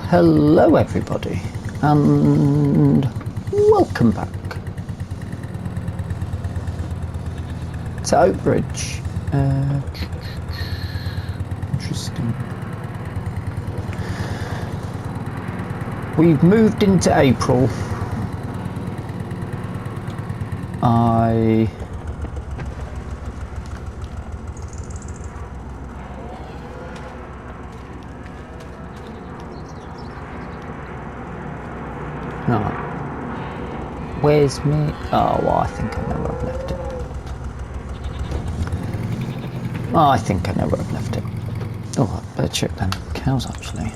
Hello everybody, and welcome back to Oakbridge. Interesting. We've moved into April. Where's me? Oh, well, I think I know where I've left it. Oh, I think I know where I've left it. Oh, I better check them cows actually.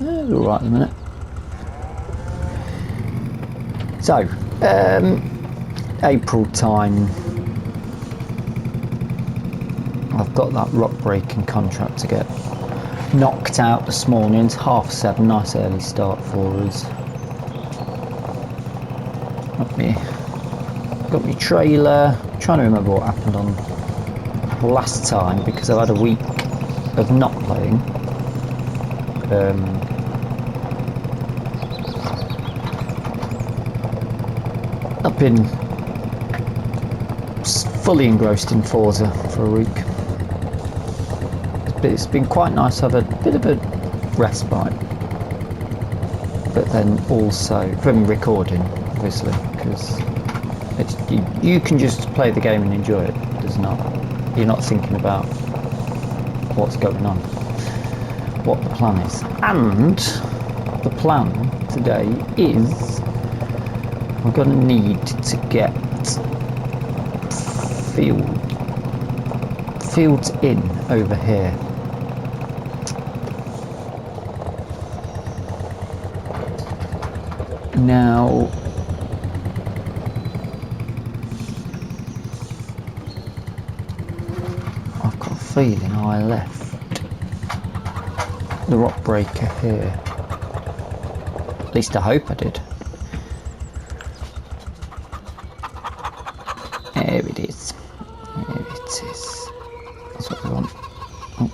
Yeah, it's alright at the minute. So, April time. I've got that rock breaking contract to get knocked out this morning. It's 7:30, nice early start for us. Got me trailer. I'm trying to remember what happened on last time because I've had a week of not playing. I've been fully engrossed in Forza for a week. It's been quite nice to have a bit of a respite, but then also from recording, obviously, because you can just play the game and enjoy it. You're not thinking about what's going on, what the plan is. And the plan today is we're going to need to get fields in over here. Now, I've got a feeling I left the rock breaker here. At least I hope I did. There it is. There it is. That's what we want. Oh.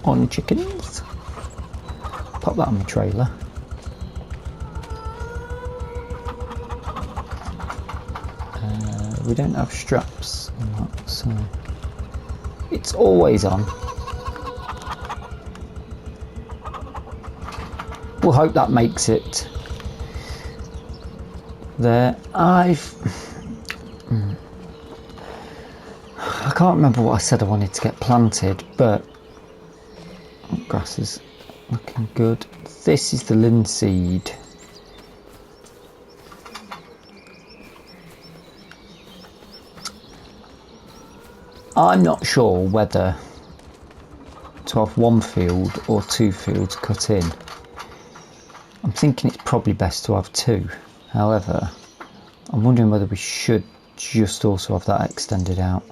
On chickens. Pop that on my trailer. We don't have straps on that, so it's always on. We'll hope that makes it there. I can't remember what I said I wanted to get planted, but grass is looking good. This is the linseed. I'm not sure whether to have one field or two fields cut in. I'm thinking it's probably best to have two. However, I'm wondering whether we should just also have that extended out.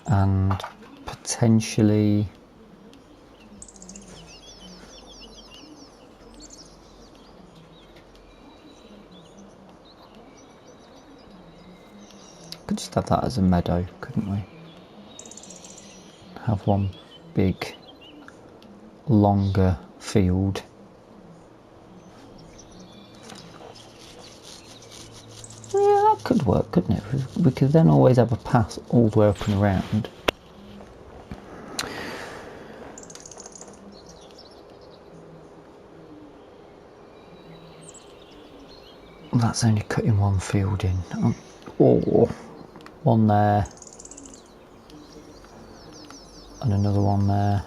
And potentially could just have that as a meadow, couldn't we? Have one big, longer field. Yeah, that could work, couldn't it? We could then always have a path all the way up and around. That's only cutting one field in. Or one there and another one there.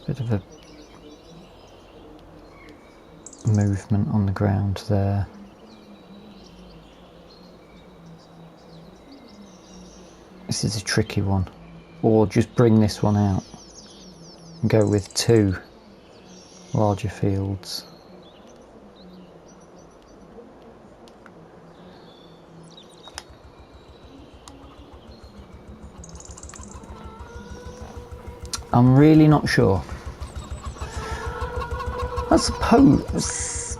bit of a movement on the ground there. This is a tricky one. Or just bring this one out and go with 2 larger fields. I'm really not sure. I suppose.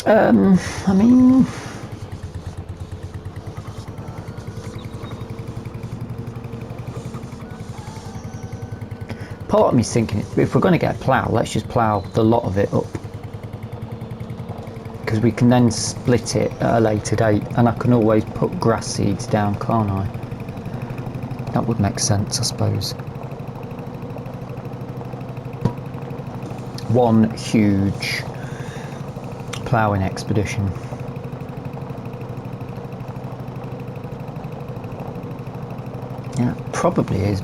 I mean, part of me's thinking if we're going to get a plough, let's just plough the lot of it up, because we can then split it at a later date, and I can always put grass seeds down, can't I? That would make sense, I suppose. One huge ploughing expedition. Yeah, probably is.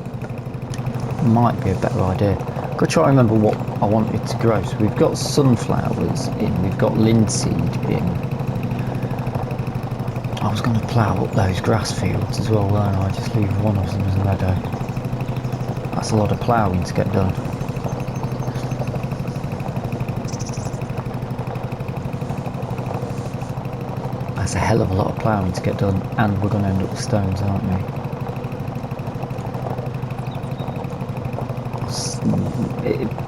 Might be a better idea. I've got to try and remember what I wanted to grow. So we've got sunflowers in, we've got linseed in. I was going to plough up those grass fields as well, weren't I? Just leave one of them as a meadow. That's a lot of ploughing to get done. That's a hell of a lot of ploughing to get done, and we're going to end up with stones, aren't we?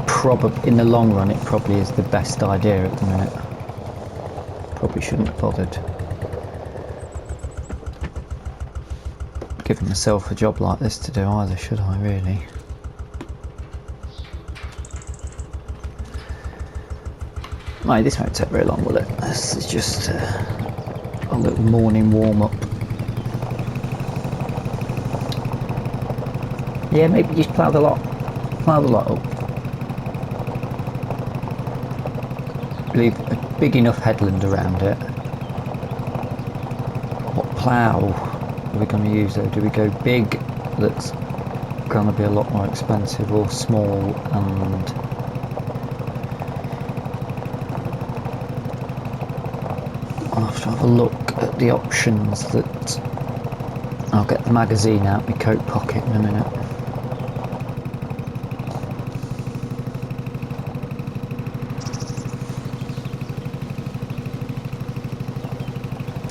Probably in the long run, it probably is the best idea at the minute. Probably shouldn't have bothered giving myself a job like this to do either, should I really? No, this won't take very long, will it? This is just a little morning warm-up. Yeah, maybe just plough the lot up. Leave a big enough headland around it. What plough are we going to use though? Do we go big, that's going to be a lot more expensive, or small and I'll have to have a look at the options. That I'll get the magazine out my coat pocket in a minute.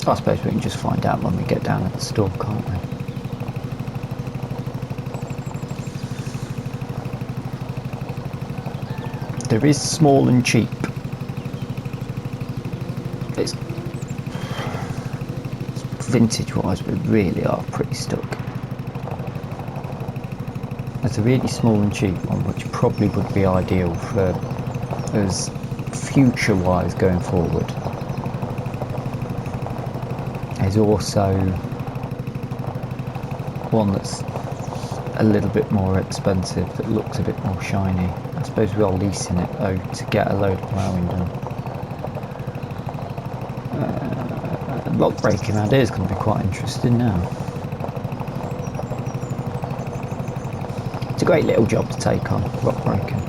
I suppose we can just find out when we get down at the store, can't we? There is small and cheap. It's vintage wise, we really are pretty stuck. There's a really small and cheap one, which probably would be ideal for us future wise going forward. There's also one that's a little bit more expensive, that looks a bit more shiny. I suppose we are leasing it though to get a load of ploughing done. Rock breaking around here is going to be quite interesting now. It's a great little job to take on, rock breaking.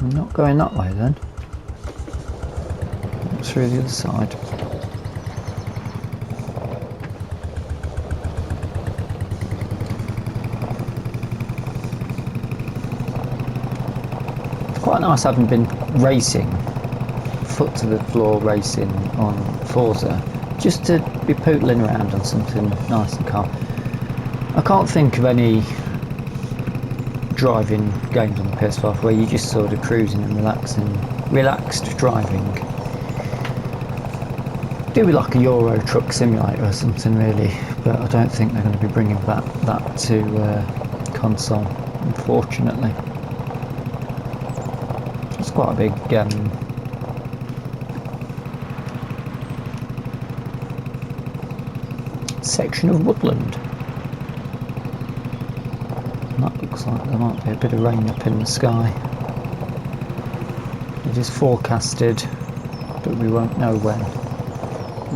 I'm not going that way then. Through the other side. It's quite nice having been racing, foot to the floor racing on Forza, just to be pootling around on something nice and calm. I can't think of any driving games on the PS5 where you're just sort of cruising and relaxed driving. Do we like a Euro Truck Simulator or something really, but I don't think they're going to be bringing that to console, unfortunately. It's quite a big section of woodland. And that looks like there might be a bit of rain up in the sky. It is forecasted, but we won't know when.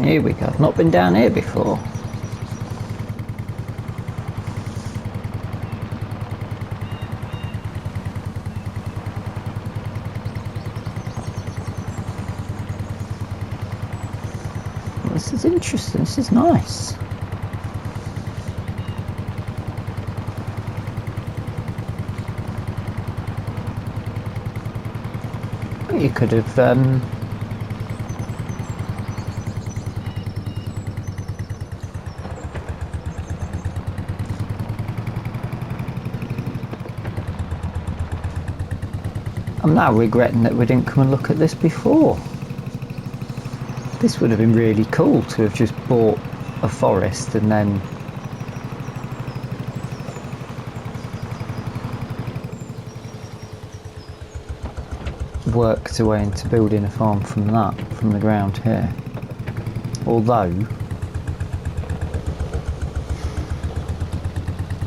Here we go. I've not been down here before. Well, this is interesting. This is nice. You could have I'm now regretting that we didn't come and look at this before. This would have been really cool to have just bought a forest and then worked away into building a farm from that, from the ground here. Although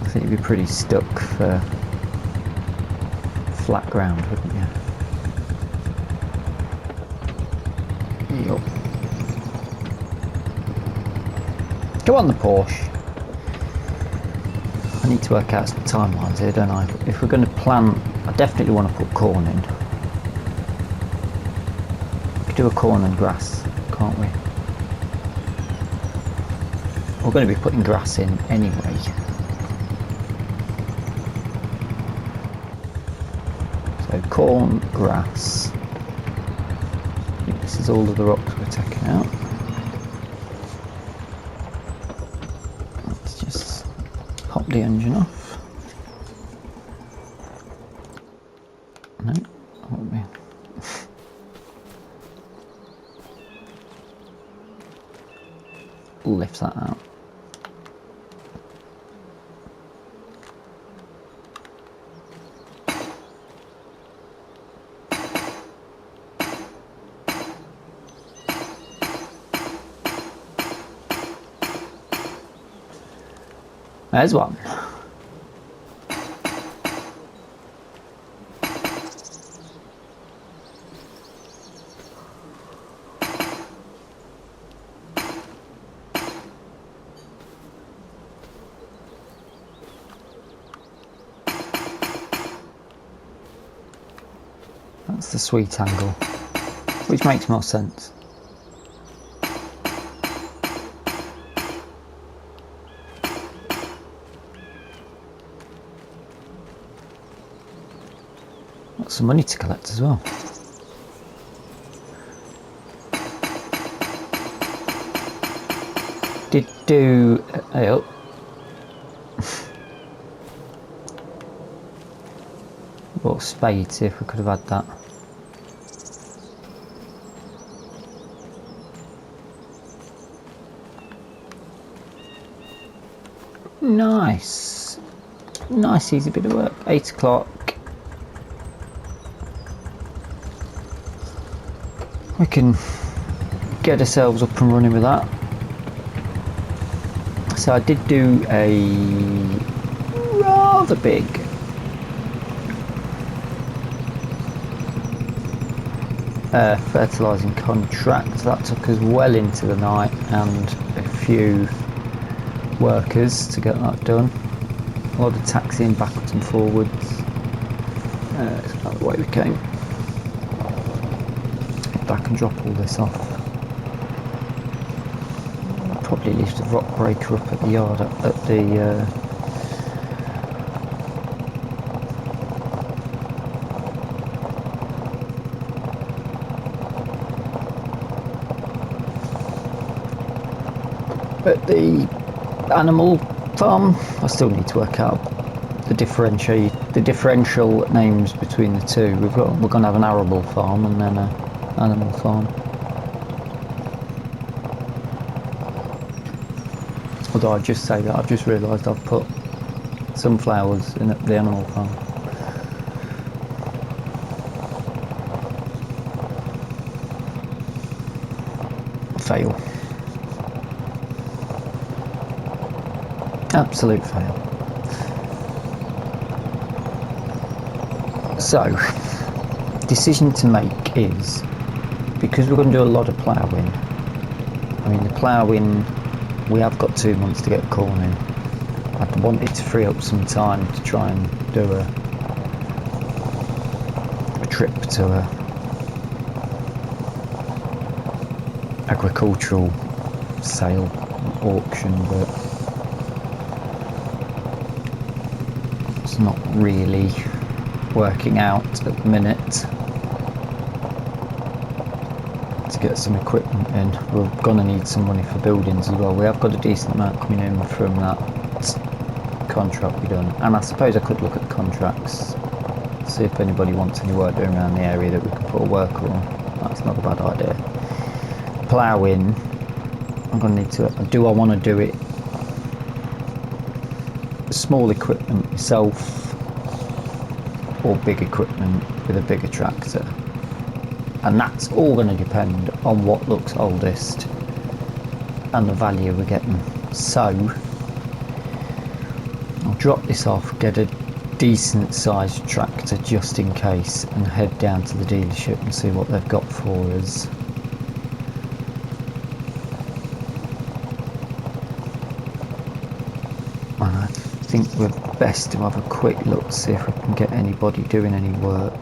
I think you'd be pretty stuck for flat ground, wouldn't you? Yup. Go on the Porsche. I need to work out some timelines here, don't I? If we're going to plant, I definitely want to put corn in. We could do a corn and grass, can't we? We're going to be putting grass in anyway. So corn, grass. I think this is all of the rocks we're taking out. Let's just pop the engine off. No, that would be. Lift that out. There's one. That's the sweet angle, which makes more sense. Got some money to collect as well. Did do oh. Bought a spade, see if we could have had that. Nice. Nice easy bit of work. 8 o'clock. We can get ourselves up and running with that. So I did do a rather big fertilising contract. That took us well into the night and a few workers to get that done. A lot of taxiing backwards and forwards. It's about the way we came. Back and drop all this off. Probably leave the rock breaker up at the yard at the animal farm. I still need to work out the differential names between the two. We're going to have an arable farm and then a animal farm. Although I just say that, I've just realised I've put sunflowers in the animal farm. Fail. Absolute fail. So, decision to make is, because we're going to do a lot of ploughing. I mean, the ploughing, we have got 2 months to get corn in. I'd wanted to free up some time to try and do a trip to a agricultural sale auction, but it's not really working out at the minute to get some equipment in. We're going to need some money for buildings as well. We have got a decent amount coming in from that contract we done, and I suppose I could look at contracts, see if anybody wants any work doing around the area that we can put a worker on. That's not a bad idea. Ploughing, I'm going to need to, do I want to do it small equipment myself or big equipment with a bigger tractor? And that's all going to depend on what looks oldest and the value we're getting. So I'll drop this off, get a decent sized tractor just in case, and head down to the dealership and see what they've got for us. And I think we're best to have a quick look to see if we can get anybody doing any work.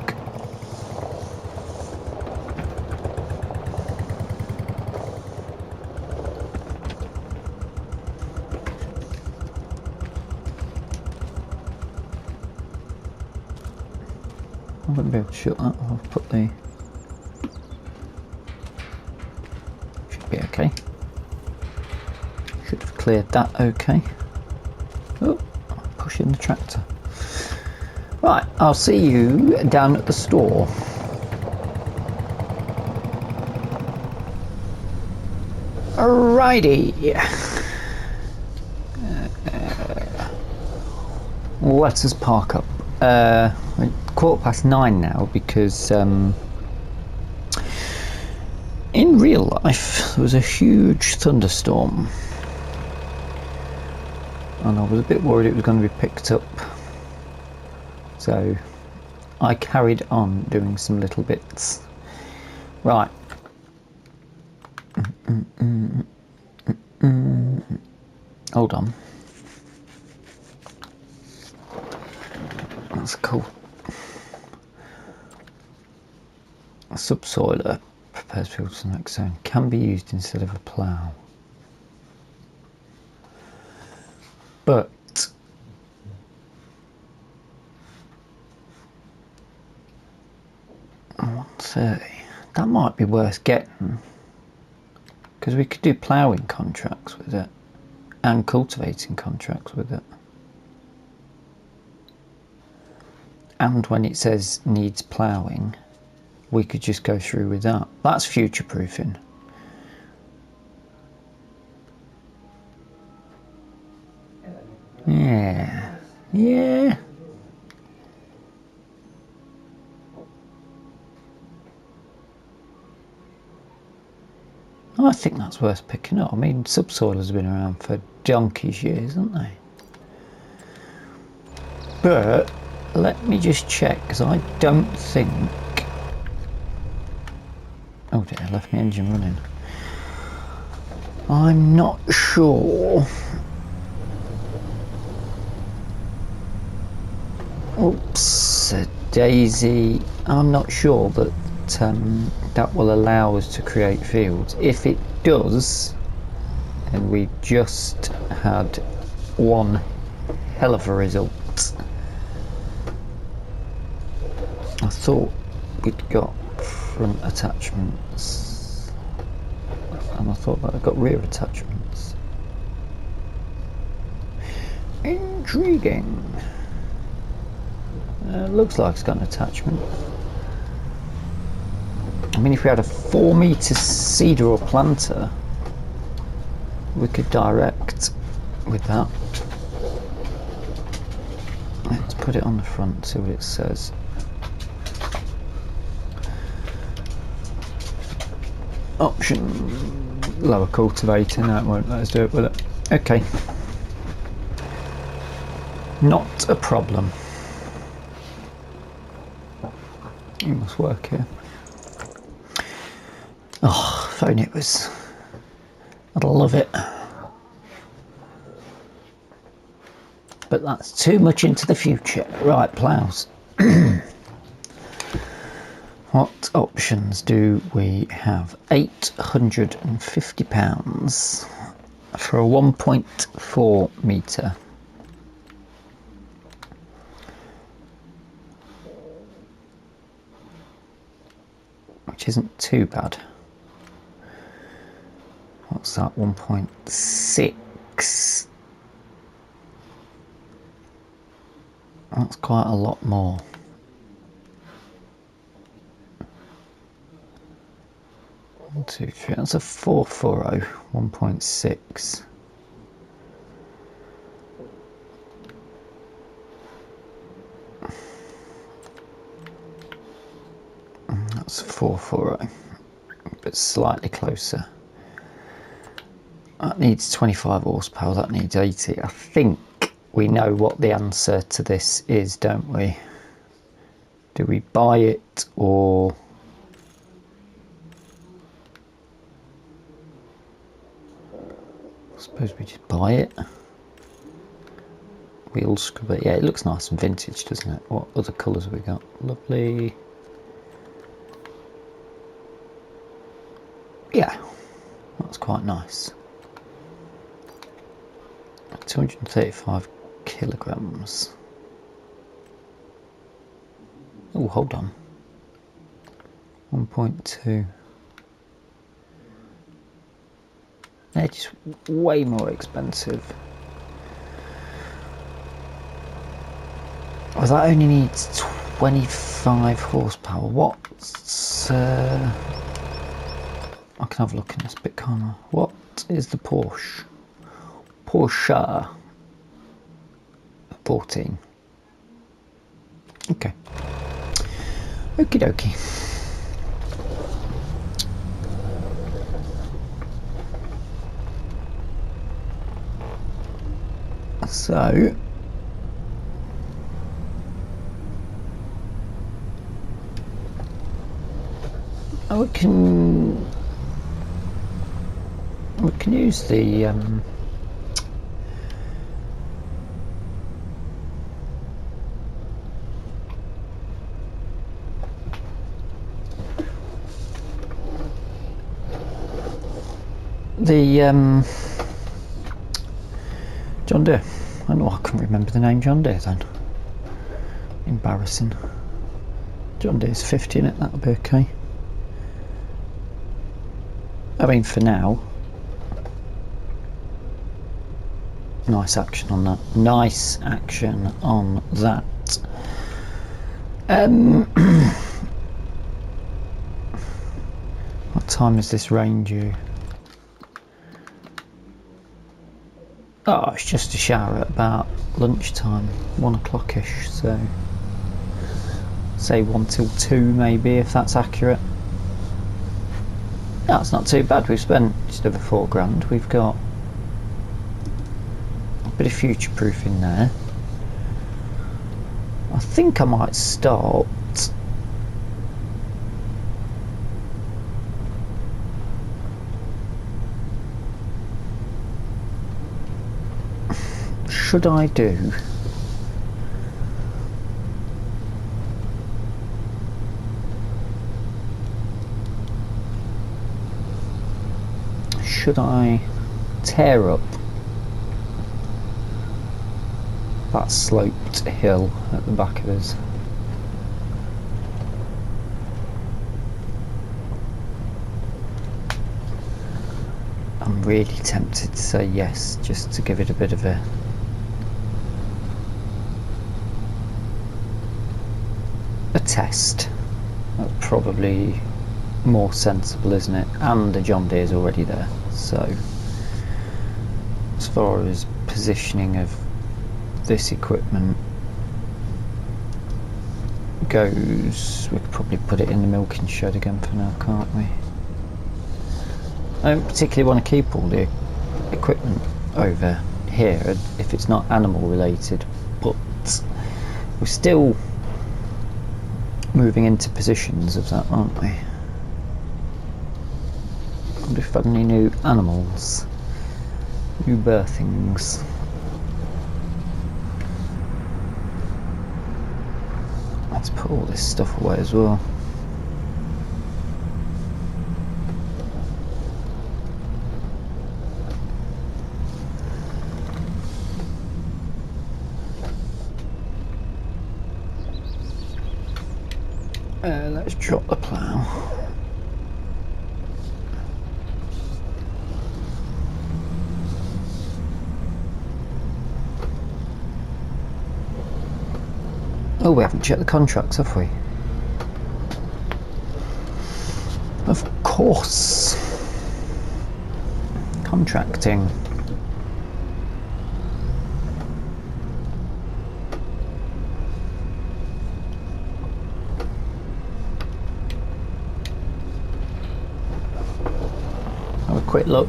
I wouldn't be able to shut that. I'll put the... should be okay. Should have cleared that okay. Oh, pushing the tractor. Right, I'll see you down at the store. Alrighty. Let us park up. 9:15 now, because in real life there was a huge thunderstorm and I was a bit worried it was going to be picked up, so I carried on doing some little bits. Right. Hold on. That's cool. A subsoiler prepares fields for the next zone. Can be used instead of a plough. But that might be worth getting, because we could do ploughing contracts with it and cultivating contracts with it. And when it says needs ploughing, we could just go through with that. That's future proofing. Yeah. Yeah. I think that's worth picking up. I mean, subsoilers have been around for donkey's years, haven't they? But let me just check, because I don't think... oh dear, I left my engine running. I'm not sure. Oops, daisy. I'm not sure that that will allow us to create fields. If it does, then we just had one hell of a result. I thought we'd got front attachments, and I thought that I got rear attachments. Intriguing. Looks like it's got an attachment. I mean, if we had a 4-metre seeder or planter, we could direct with that. Let's put it on the front, see what it says. Option lower cultivating. No, it won't let us do it with it. Okay, not a problem. You must work here. Oh, if only it was. I'd love it. But that's too much into the future. Right, ploughs. What options do we have? £850 for a 1.4 metre. Which isn't too bad. What's that? 1.6. That's quite a lot more. 1, 2, 3. That's a 440. 1.6. That's 440, but slightly closer. That needs 25 horsepower, that needs 80. I think we know what the answer to this is, don't we? Do we buy it or... I suppose we just buy it. Wheel scrubber, yeah, it looks nice and vintage, doesn't it? What other colours have we got? Lovely. Yeah, that's quite nice. 235 kilograms. Oh, hold on. 1.2. They're just way more expensive. Oh, that only needs 25 horsepower. What's... I can have a look in this bit, can't I? What is the Porsche? Porsche 14. Okay. Okie dokie. So we can use the John Deere. I know I couldn't remember the name John Deere then. Embarrassing. John Deere's 50 in it, that'll be okay. I mean, for now. Nice action on that. Nice action on that. What time is this rain due? Oh, it's just a shower at about lunchtime, 1 o'clock-ish, so say 1 till 2 maybe, if that's accurate. That's not too bad. We've spent just over £4,000. We've got a bit of future-proof in there. I think I might start should I do should I tear up that sloped hill at the back of us? I'm really tempted to say yes, just to give it a bit of a test. That's probably more sensible, isn't it? And the John Deere's already there, so as far as positioning of this equipment goes, we could probably put it in the milking shed again for now, can't we? I don't particularly want to keep all the equipment over here if it's not animal related, but we still moving into positions of that, aren't we? I wonder if I've had any new animals, new birthings. Let's put all this stuff away as well. Let's drop the plough. Oh, we haven't checked the contracts, have we? Of course. Contracting. Have a quick look.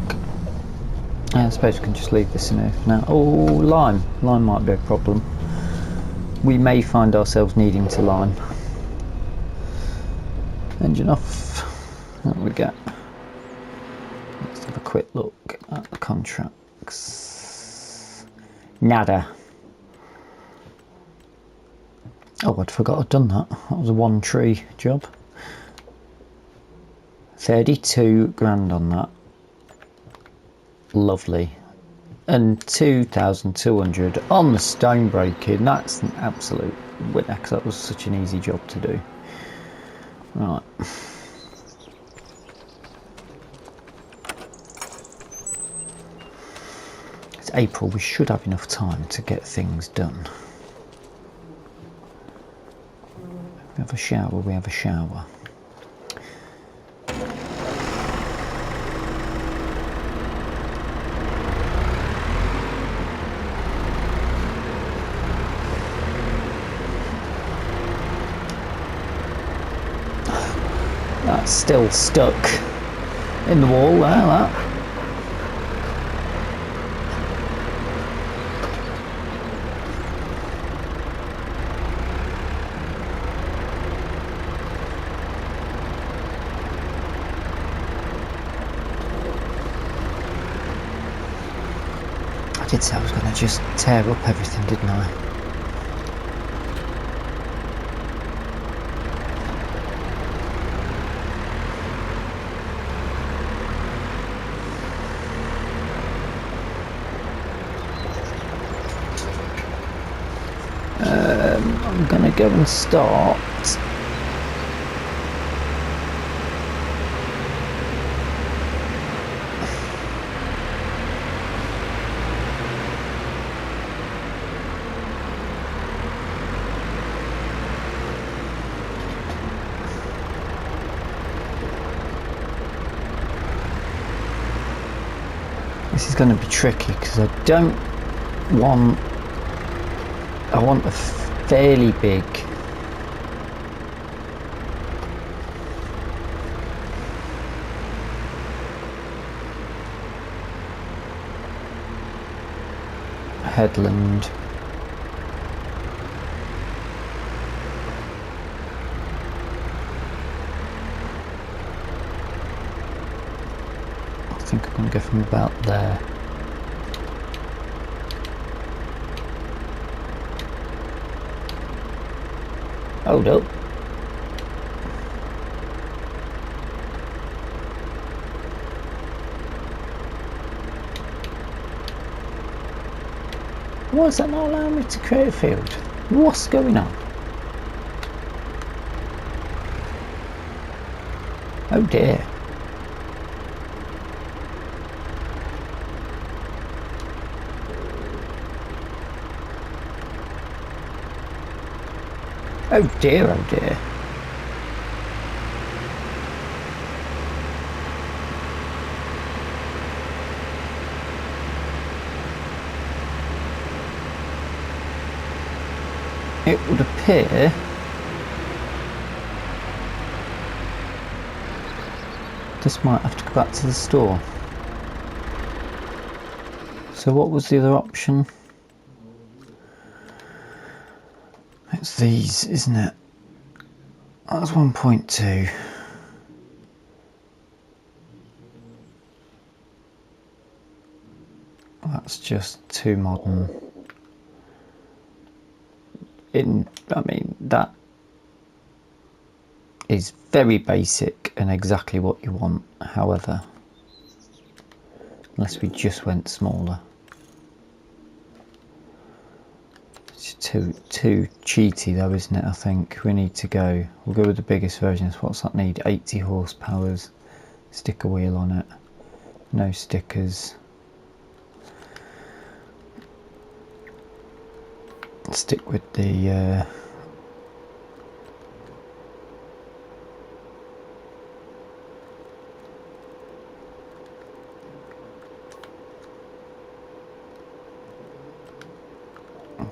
I suppose we can just leave this in here for now. Oh, lime. Lime might be a problem. We may find ourselves needing to lime. Engine off. There we go. Let's have a quick look at the contracts. Nada. Oh, I'd forgot I'd done that. That was a 1 tree job. 32 grand on that. Lovely. And 2,200 on the stone breaking. That's an absolute winner because that was such an easy job to do. Right. It's April, we should have enough time to get things done. We have a shower, we have a shower. That's still stuck in the wall there, that. I did say I was going to just tear up everything, didn't I? I'm going to go and start this is going to be tricky because I don't want, I want a fairly big headland. I think I'm going to go from about there. Hold up. Why is that not allowing me to create a field? What's going on? Oh dear. Oh dear, oh dear. It would appear this might have to go back to the store. So what was the other option? It's these, isn't it? That's 1.2. That's just too modern. I mean, that is very basic and exactly what you want. However, unless we just went smaller, it's too cheaty though, isn't it? I think we need to go. We'll go with the biggest version. What's that need? 80 horsepowers. Sticker wheel on it. No stickers. Stick with the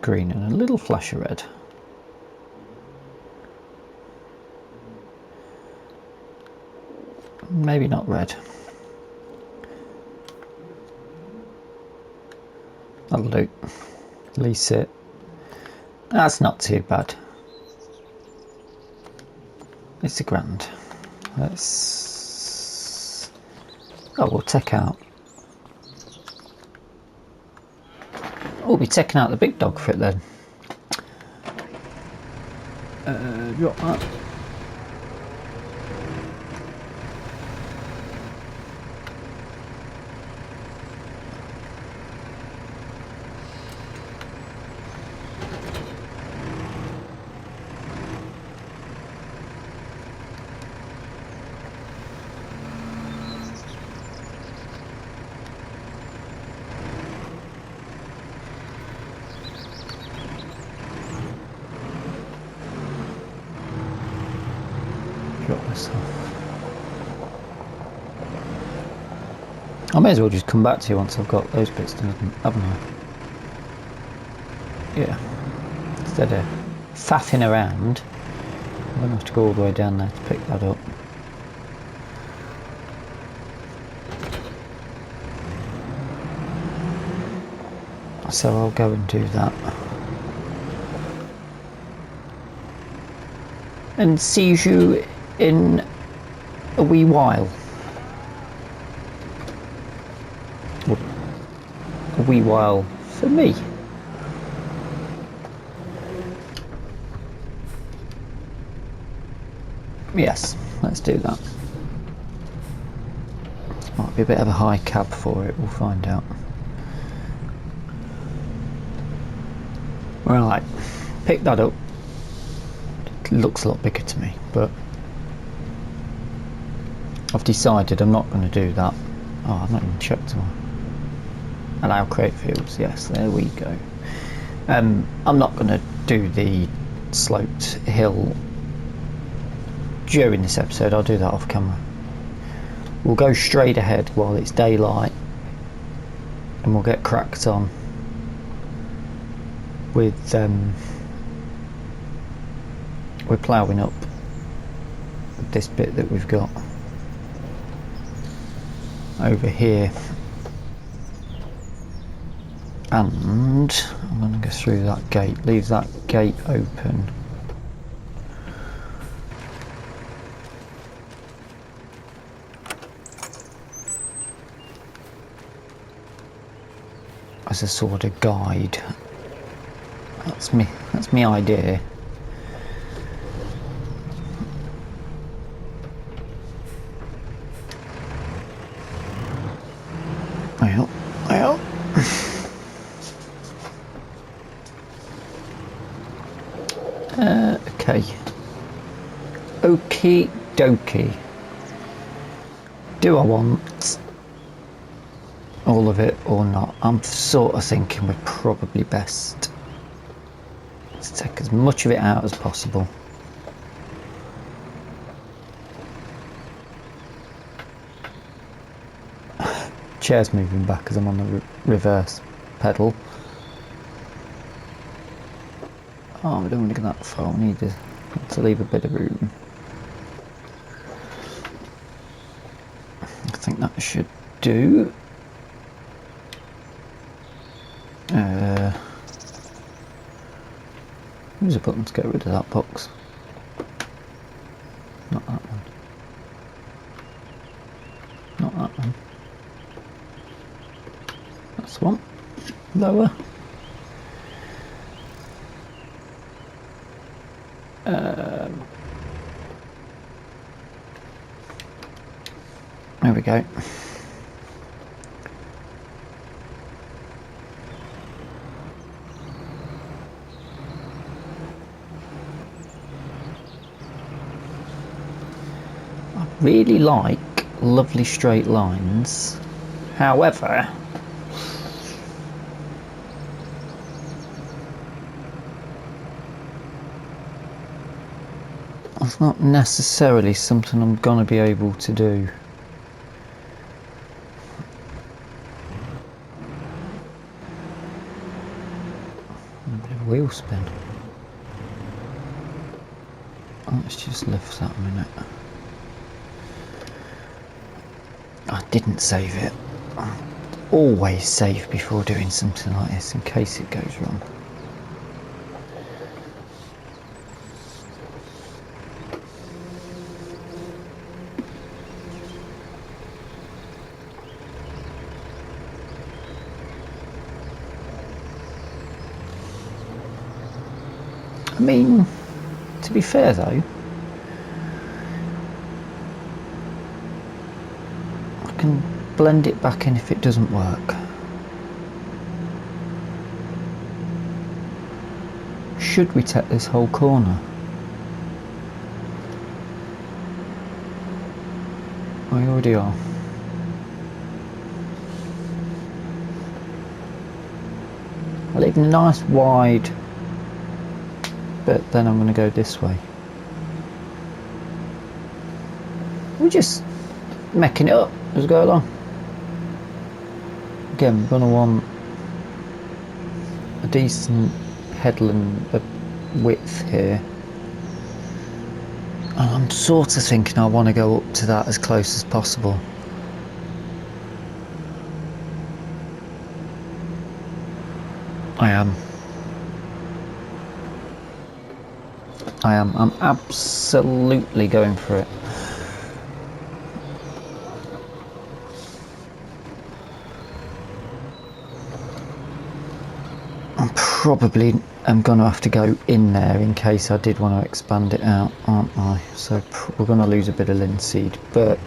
green and a little flash of red. Maybe not red. That'll do. Lease it. That's not too bad. It's a grand. Let's... Oh, we'll take out... We'll be taking out the big dog for it then. Drop that. Drop this off. I may as well just come back to you once I've got those bits done, haven't I? Yeah. Instead of faffing around, I'm going to have to go all the way down there to pick that up. So I'll go and do that. And see you in a wee while. A wee while for me. Yes, let's do that. Might be a bit of a high cab for it, we'll find out. Right, pick that up. It looks a lot bigger to me, but I've decided I'm not going to do that. Oh, I've not even checked one. Allow crate fields, yes, there we go. I'm not going to do the sloped hill during this episode, I'll do that off camera. We'll go straight ahead while it's daylight and we'll get cracked on with we're ploughing up this bit that we've got over here, and I'm going to go through that gate, leave that gate open. As a sort of guide. That's me idea. Well. Okay. Okie dokie. Do I want all of it or not? I'm sort of thinking we're probably best to take as much of it out as possible. Chair's moving back as I'm on the reverse pedal. Oh, we don't want to get that far, we need to leave a bit of room. I think that should do. There's a button to get rid of that box. Not that one. Not that one. That's the one. Lower. There we go. I really like lovely straight lines. However, it's not necessarily something I'm gonna be able to do. A bit of wheel spin. Let's just lift that a minute. I didn't save it. I always save before doing something like this in case it goes wrong. I mean, to be fair though, I can blend it back in if it doesn't work. Should we take this whole corner? We already are. I'll leave a nice wide, but then I'm going to go this way. We're just making it up as we go along. Again, we're going to want a decent headland width here. And I'm sort of thinking I want to go up to that as close as possible. I'm absolutely going for it. I'm probably going to have to go in there in case I did want to expand it out, aren't I? So we're going to lose a bit of linseed, but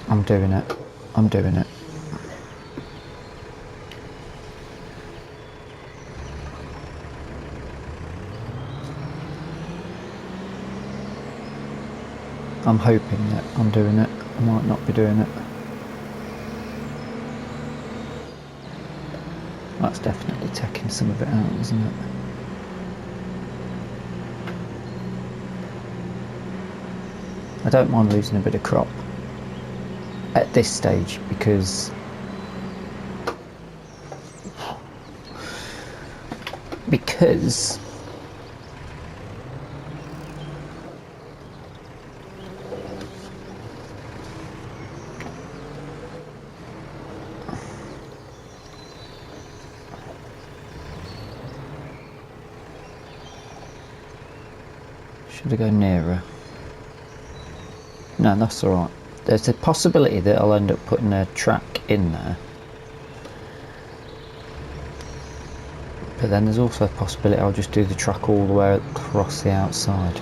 I'm doing it. I'm doing it. I'm hoping that I'm doing it. I might not be doing it. That's definitely taking some of it out, isn't it? I don't mind losing a bit of crop at this stage because should I go nearer? No, that's alright. There's a possibility that I'll end up putting a track in there. But then there's also a possibility I'll just do the track all the way across the outside.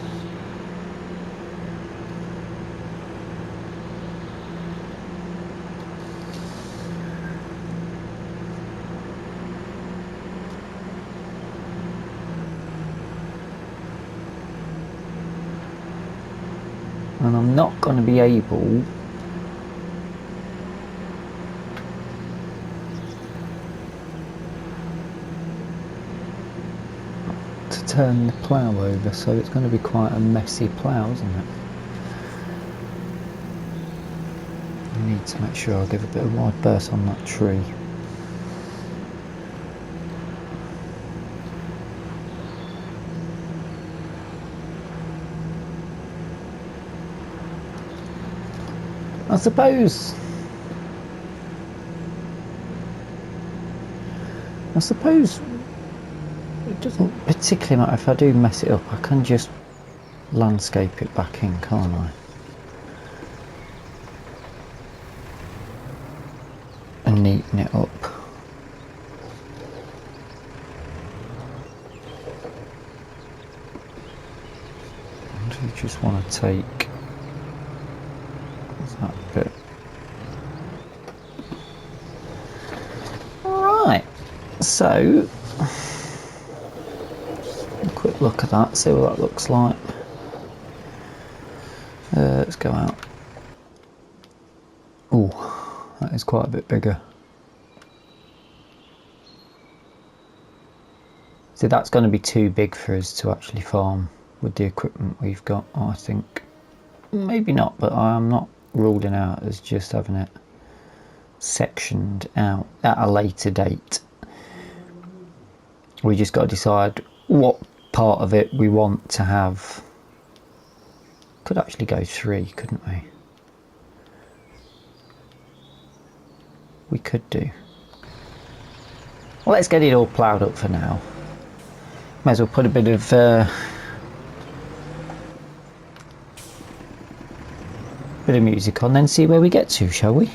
And I'm not going to be able to turn the plough over, so it's going to be quite a messy plough, isn't it? I need to make sure I give a bit of wide berth on that tree. I suppose I suppose it doesn't particularly matter if I do mess it up. I can just landscape it back in, can't I? And neaten it up. Do you just want to take that bit? Right, so a quick look at that, see what that looks like. Let's go out. Oh, that is quite a bit bigger. So that's going to be too big for us to actually farm with the equipment we've got, I think. Maybe not, but I'm not ruling out as just having it sectioned out at a later date. We just got to decide what part of it we want to have. Could actually go 3, couldn't we? We could do. Well, let's get it all ploughed up for now. May as well put a bit of music on, then see where we get to, shall we?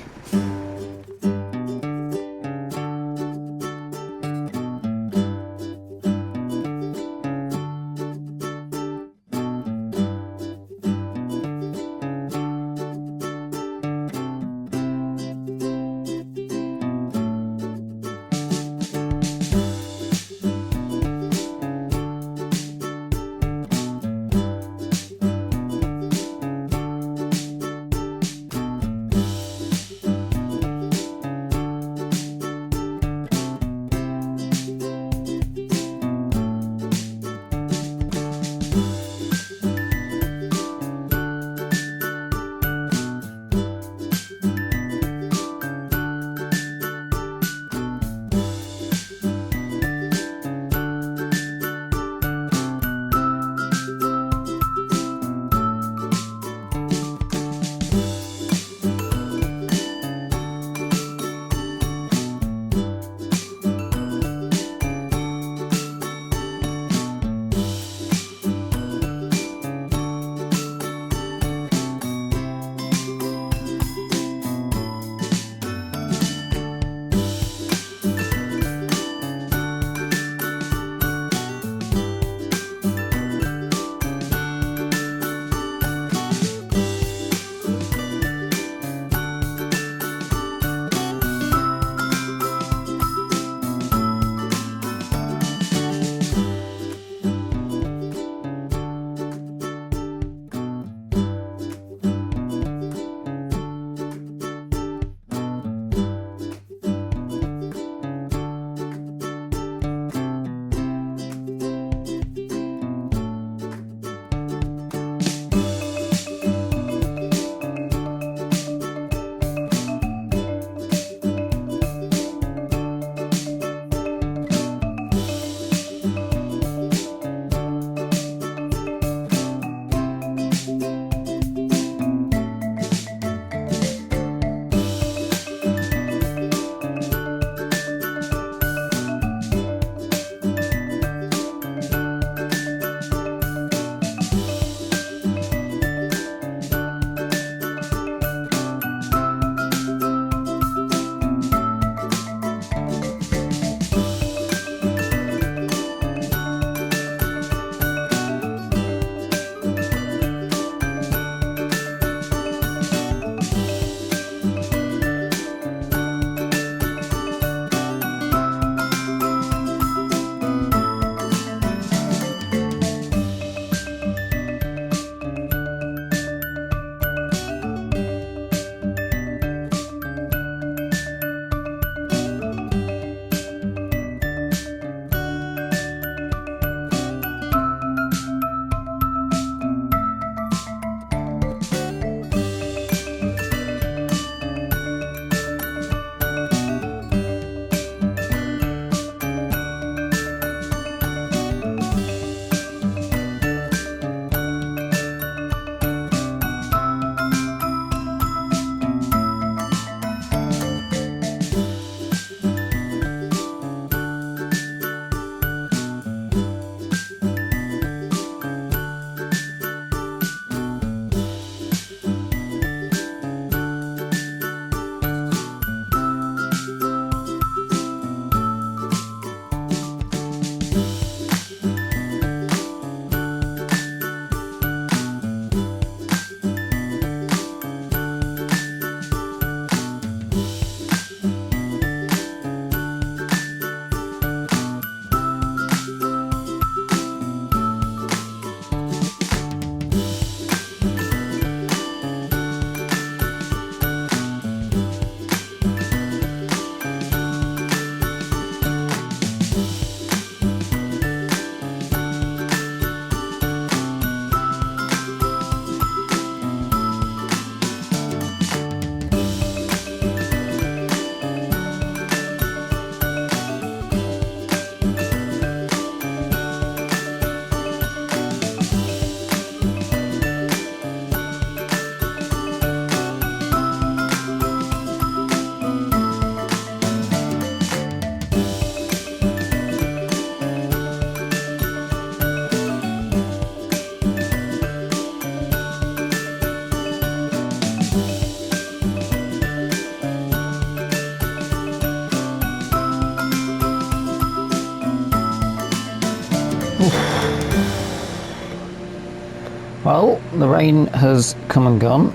Well, the rain has come and gone.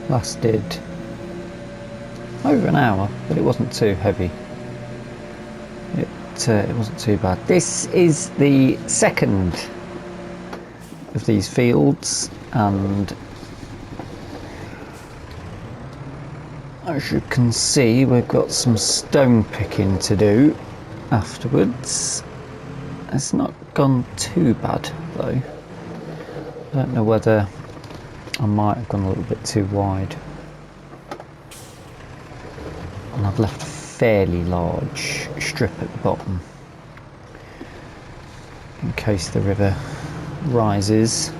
Lasted over an hour, but it wasn't too heavy. It wasn't too bad. This is the second of these fields, and as you can see, we've got some stone picking to do afterwards. It's not gone too bad though. I don't know whether I might have gone a little bit too wide, and I've left a fairly large strip at the bottom in case the river rises.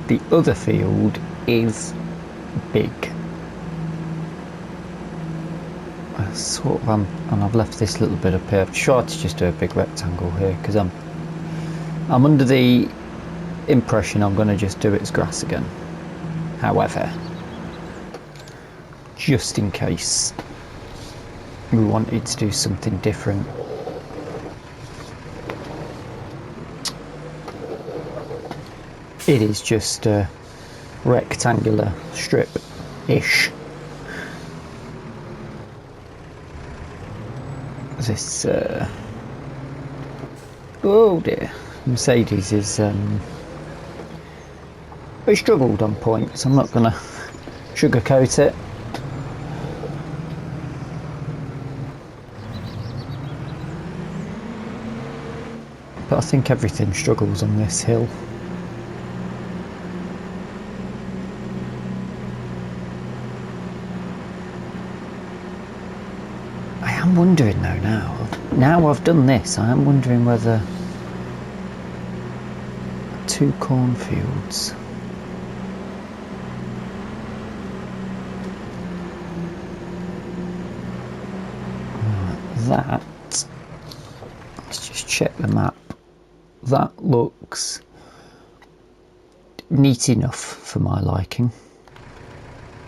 The other field is big. And I've left this little bit up here. I've tried to just do a big rectangle here because I'm under the impression I'm going to just do it as grass again. However, just in case we wanted to do something different, it is just a rectangular strip-ish. This oh dear, Mercedes is we struggled on points. I'm not gonna sugarcoat it. But I think everything struggles on this hill. I'm wondering though now I've done this, I am wondering whether 2 cornfields that, let's just check the map, that looks neat enough for my liking.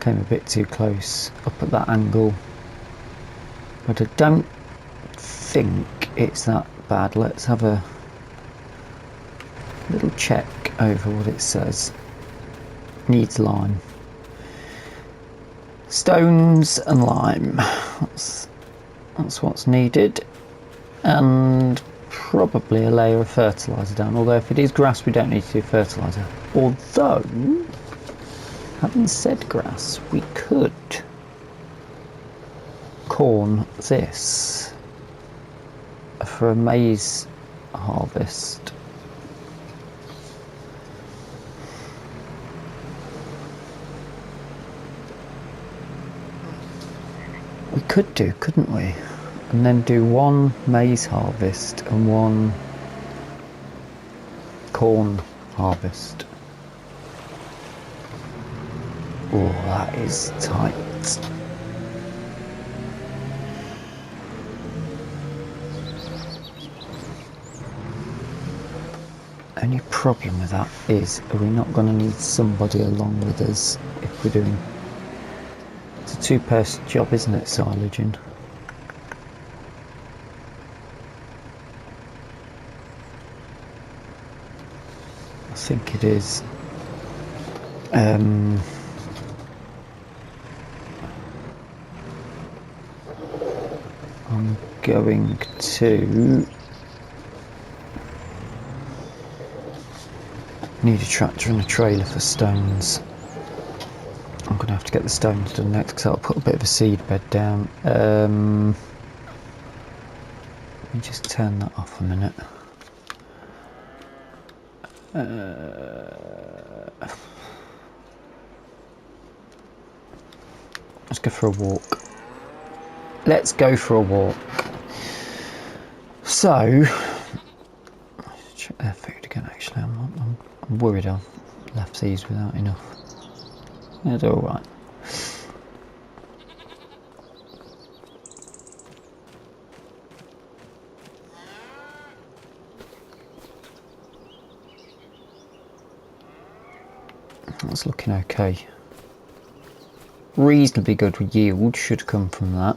Came a bit too close up at that angle, but I don't think it's that bad. Let's have a little check over what it says. Needs lime. Stones and lime. That's what's needed. And probably a layer of fertiliser down. Although if it is grass, we don't need to do fertiliser. Although, having said grass, we could corn this for a maize harvest. We could do, couldn't we? And then do 1 maize harvest and 1 corn harvest. Oh, that is tight. Only problem with that is, are we not going to need somebody along with us if we're doing... It's a 2-person job, isn't it, silaging? I think it is. I'm going to need a tractor and a trailer for stones. I'm going to have to get the stones done next because I'll put a bit of a seed bed down. Let me just turn that off a minute. Let's go for a walk. Let's go for a walk. So, let's check their food again. Actually, I'm worried I've left these without enough. It's all right. That's looking okay. reasonably good yield should come from that.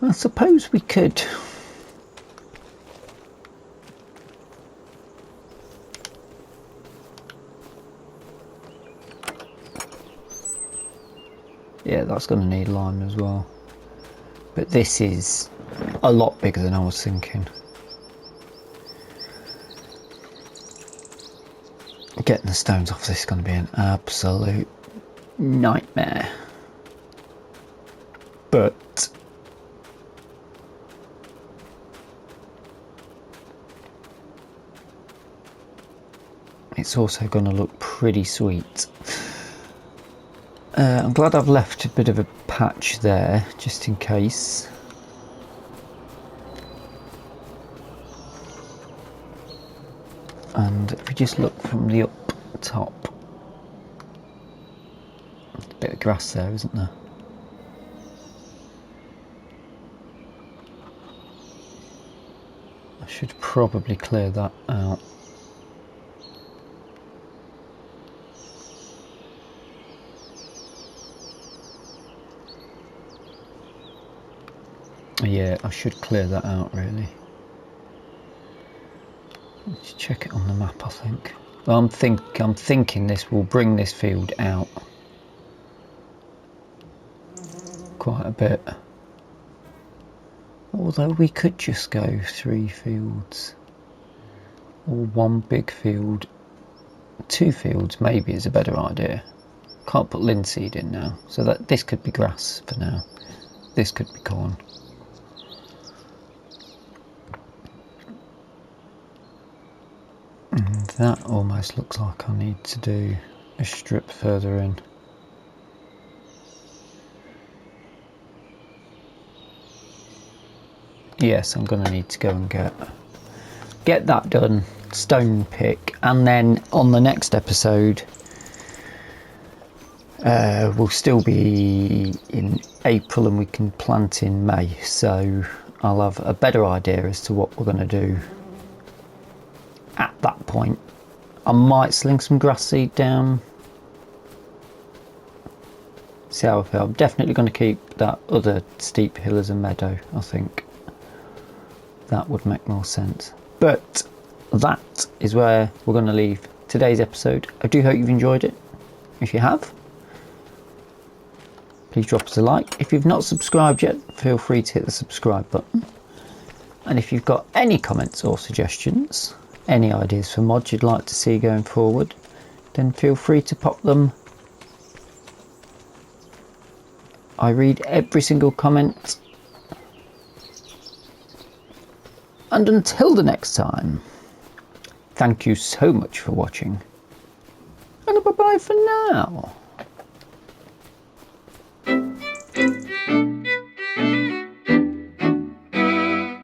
I suppose we could yeah, that's going to need lime as well, but this is a lot bigger than I was thinking. Getting the stones off this is going to be an absolute nightmare, but it's also going to look pretty sweet. I'm glad I've left a bit of a patch there just in case. And if we just look from the up top, there's a bit of grass there, isn't there? I should probably clear that out. Yeah, I should clear that out really. Let's check it on the map, I think. Well, I'm thinking this will bring this field out quite a bit. Although we could just go 3 fields or 1 big field. 2 fields maybe is a better idea. Can't put linseed in now, so that this could be grass for now. This could be corn. And that almost looks like I need to do a strip further in. Yes, I'm going to need to go and get that done, stone pick, and then on the next episode we'll still be in April and we can plant in May, so I'll have a better idea as to what we're going to do at that point. I might sling some grass seed down, see how I feel. I'm definitely going to keep that other steep hill as a meadow. I think that would make more sense, but that is where we're going to leave today's episode. I do hope you've enjoyed it. If you have, please drop us a like. If you've not subscribed yet, feel free to hit the subscribe button, and if you've got any comments or suggestions, any ideas for mods you'd like to see going forward, then feel free to pop them. I read every single comment. And until the next time, thank you so much for watching, and bye bye for now.